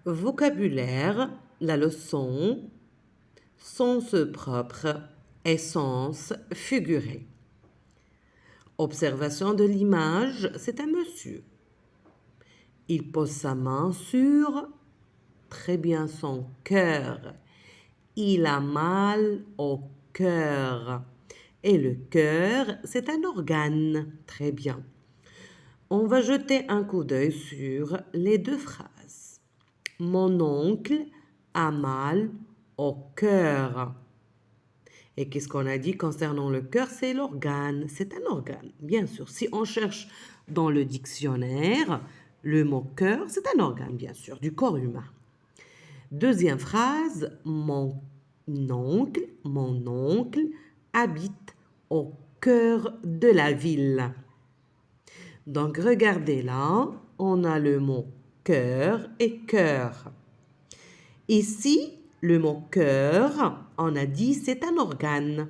Vocabulaire, la leçon, sens propre et sens figuré. Observation de l'image, c'est un monsieur. Il pose sa main sur, très bien, son cœur. Il a mal au cœur. Et le cœur, c'est un organe. Très bien. On va jeter un coup d'œil sur les deux phrases. Mon oncle a mal au cœur. Et qu'est-ce qu'on a dit concernant le cœur? C'est l'organe. C'est un organe, bien sûr. Si on cherche dans le dictionnaire, le mot cœur, c'est un organe, bien sûr, du corps humain. Deuxième phrase, mon oncle habite au cœur de la ville. Donc, regardez là, on a le mot cœur et cœur. Ici, le mot cœur, on a dit, c'est un organe.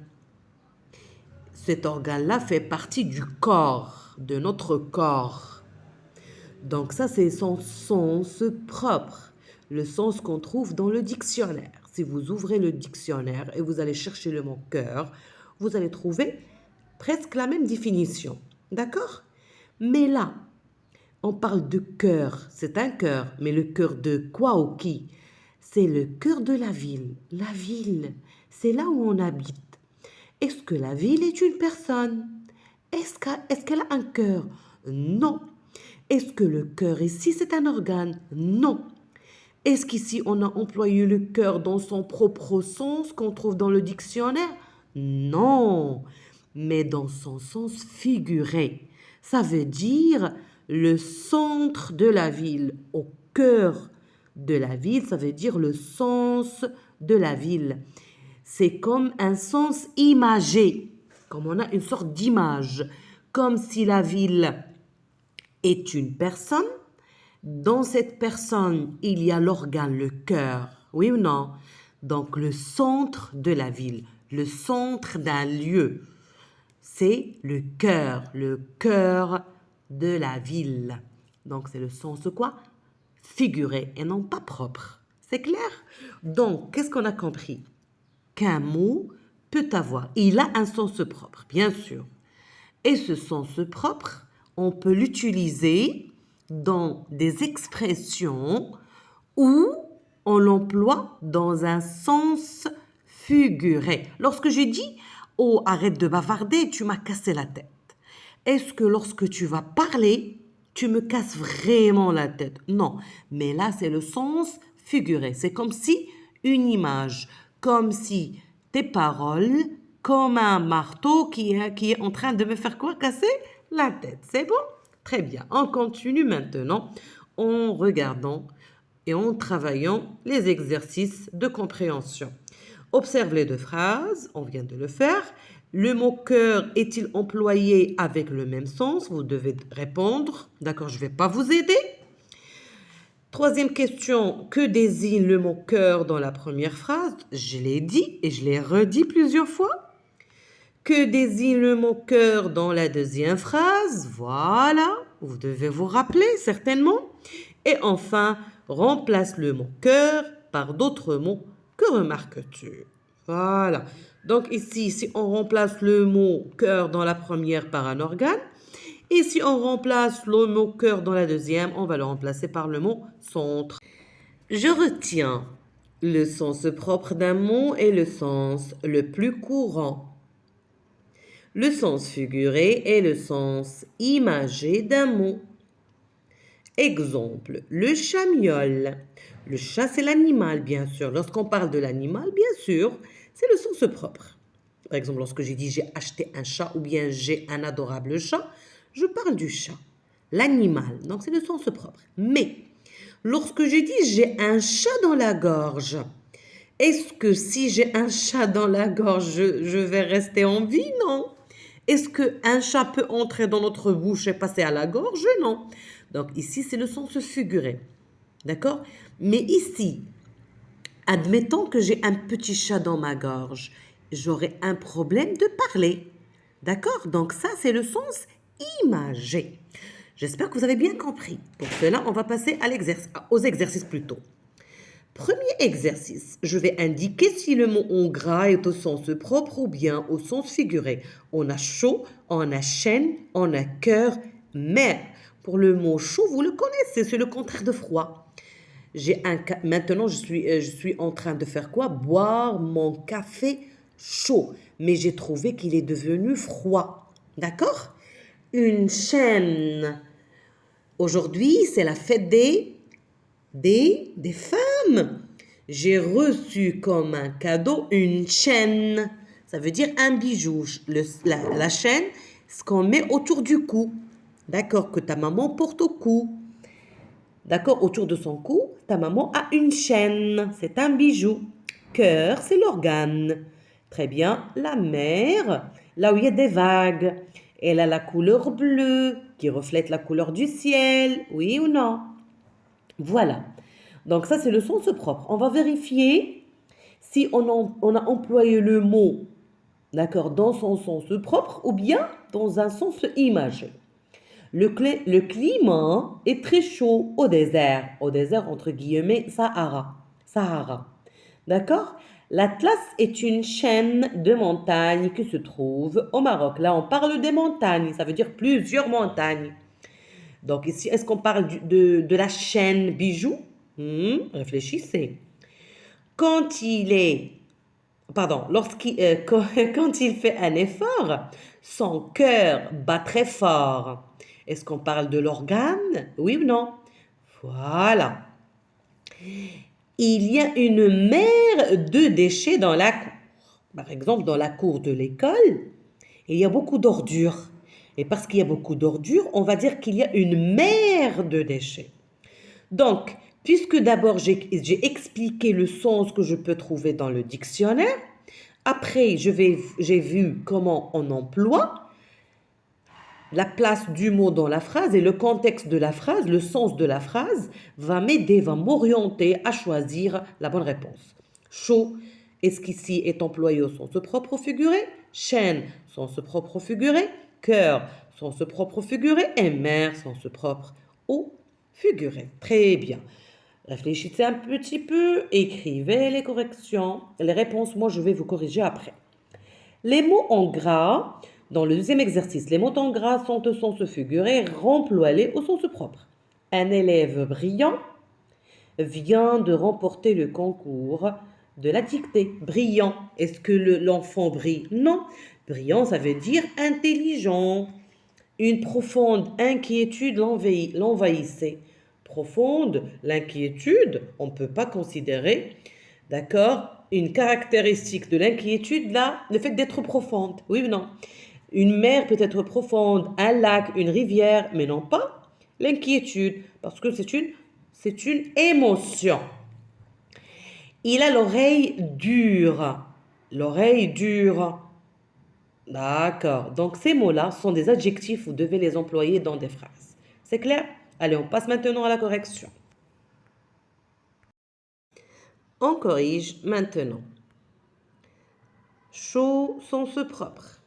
Cet organe-là fait partie du corps, de notre corps. Donc ça, c'est son sens propre, le sens qu'on trouve dans le dictionnaire. Si vous ouvrez le dictionnaire et vous allez chercher le mot cœur, vous allez trouver presque la même définition. D'accord? Mais là, on parle de cœur, c'est un cœur, mais le cœur de quoi ou qui? C'est le cœur de la ville. La ville, c'est là où on habite. Est-ce que la ville est une personne? Est-ce qu'elle a un cœur? Non. Est-ce que le cœur ici, c'est un organe? Non. Est-ce qu'ici, on a employé le cœur dans son propre sens qu'on trouve dans le dictionnaire? Non, mais dans son sens figuré. Ça veut dire le centre de la ville, au cœur de la ville, ça veut dire le sens de la ville. C'est comme un sens imagé, comme on a une sorte d'image, comme si la ville est une personne. Dans cette personne, il y a l'organe, le cœur, oui ou non? Donc le centre de la ville, le centre d'un lieu, c'est le cœur de la ville. Donc c'est le sens quoi? Figuré et non pas propre. C'est clair? Donc, qu'est-ce qu'on a compris? Qu'un mot peut avoir, il a un sens propre, bien sûr. Et ce sens propre, on peut l'utiliser dans des expressions où on l'emploie dans un sens figuré. Lorsque j'ai dit « Oh, arrête de bavarder, tu m'as cassé la tête », est-ce que lorsque tu vas parler, tu me casses vraiment la tête? Non, mais là, c'est le sens figuré. C'est comme si une image, comme si tes paroles, comme un marteau qui est en train de me faire quoi? Casser la tête. C'est bon? Très bien. On continue maintenant en regardant et en travaillant les exercices de compréhension. Observe les deux phrases, on vient de le faire. Le mot cœur est-il employé avec le même sens? Vous devez répondre. D'accord, je ne vais pas vous aider. Troisième question, que désigne le mot cœur dans la première phrase? Je l'ai dit et je l'ai redit plusieurs fois. Que désigne le mot cœur dans la deuxième phrase? Voilà, vous devez vous rappeler certainement. Et enfin, remplace le mot cœur par d'autres mots. Que remarques-tu? Voilà. Donc ici, si on remplace le mot cœur dans la première par un organe, et si on remplace le mot cœur dans la deuxième, on va le remplacer par le mot centre. Je retiens le sens propre d'un mot et le sens le plus courant. Le sens figuré est le sens imagé d'un mot. Exemple, le chat miaule. Le chat, c'est l'animal, bien sûr. Lorsqu'on parle de l'animal, bien sûr, c'est le sens propre. Par exemple, lorsque j'ai dit j'ai acheté un chat ou bien j'ai un adorable chat, je parle du chat, l'animal. Donc, c'est le sens propre. Mais, lorsque j'ai dit j'ai un chat dans la gorge, est-ce que si j'ai un chat dans la gorge, je vais rester en vie? Non. Est-ce qu'un chat peut entrer dans notre bouche et passer à la gorge? Non. Donc ici, c'est le sens figuré. D'accord? Mais ici, admettons que j'ai un petit chat dans ma gorge. J'aurai un problème de parler. D'accord? Donc ça, c'est le sens imagé. J'espère que vous avez bien compris. Pour cela, on va passer aux exercices plutôt. Premier exercice, je vais indiquer si le mot en gras est au sens propre ou bien au sens figuré. On a chaud, on a chaîne, on a cœur, mer. Pour le mot chaud, vous le connaissez, c'est le contraire de froid. Maintenant, je suis en train de faire quoi? Boire mon café chaud. Mais j'ai trouvé qu'il est devenu froid. D'accord? Une chaîne. Aujourd'hui, c'est la fête des femmes. J'ai reçu comme un cadeau une chaîne. Ça veut dire un bijou. La chaîne, ce qu'on met autour du cou. D'accord? Que ta maman porte au cou. D'accord? Autour de son cou, ta maman a une chaîne. C'est un bijou. Cœur, c'est l'organe. Très bien. La mer, là où il y a des vagues. Elle a la couleur bleue qui reflète la couleur du ciel. Oui ou non? Voilà. Donc ça, c'est le sens propre. On va vérifier si on a employé le mot, d'accord, dans son sens propre ou bien dans un sens imagé. Le climat est très chaud au désert entre guillemets Sahara. D'accord? L'Atlas est une chaîne de montagnes qui se trouve au Maroc. Là, on parle des montagnes, ça veut dire plusieurs montagnes. Donc ici, est-ce qu'on parle de la chaîne bijou? Réfléchissez. Quand il est, pardon, quand il fait un effort, son cœur bat très fort. Est-ce qu'on parle de l'organe? Oui ou non? Voilà. Il y a une mer de déchets dans la cour. Par exemple, dans la cour de l'école, il y a beaucoup d'ordures. Et parce qu'il y a beaucoup d'ordures, on va dire qu'il y a une mer de déchets. Donc, puisque d'abord j'ai expliqué le sens que je peux trouver dans le dictionnaire, après j'ai vu comment on emploie la place du mot dans la phrase et le contexte de la phrase, le sens de la phrase va m'aider, va m'orienter à choisir la bonne réponse. Chaud, est-ce qu'ici est employé au sens propre ou figuré? Chaîne, sens propre ou figuré? Cœur, sens propre ou figuré? Et mer, sens propre ou figuré. Très bien. Réfléchissez un petit peu, écrivez les corrections, les réponses, moi je vais vous corriger après. Les mots en gras, dans le deuxième exercice, les mots en gras sont au sens figuré, remploie-les au sens propre. Un élève brillant vient de remporter le concours de la dictée. Brillant, est-ce que l'enfant brille? Non. Brillant, ça veut dire intelligent. Une profonde inquiétude l'envahissait. Profonde, l'inquiétude, on ne peut pas considérer, d'accord, une caractéristique de l'inquiétude, là, le fait d'être profonde. Oui ou non? Une mer peut être profonde, un lac, une rivière, mais non pas l'inquiétude, parce que c'est une émotion. Il a l'oreille dure. L'oreille dure. D'accord. Donc, ces mots-là sont des adjectifs, vous devez les employer dans des phrases. C'est clair? Allez, on passe maintenant à la correction. On corrige maintenant. Chaud, sens propre.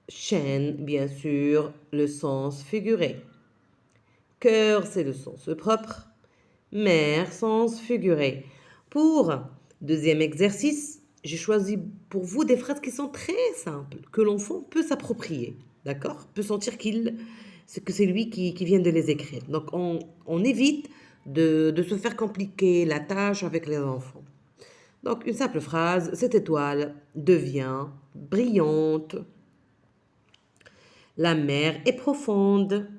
Chaîne, bien sûr, le sens figuré. Cœur, c'est le sens propre. Mer, sens figuré. Pour deuxième exercice, j'ai choisi pour vous des phrases qui sont très simples, que l'enfant peut s'approprier, d'accord? Peut sentir que c'est lui qui vient de les écrire. Donc, on évite de se faire compliquer la tâche avec les enfants. Donc, une simple phrase, cette étoile devient brillante. La mer est profonde.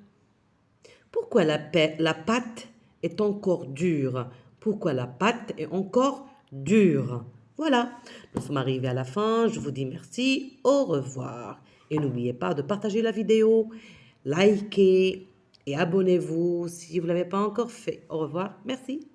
Pourquoi la pâte est encore dure? Pourquoi la pâte est encore dure? Voilà, nous sommes arrivés à la fin. Je vous dis merci, au revoir. Et n'oubliez pas de partager la vidéo, liker et abonnez-vous si vous ne l'avez pas encore fait. Au revoir, merci.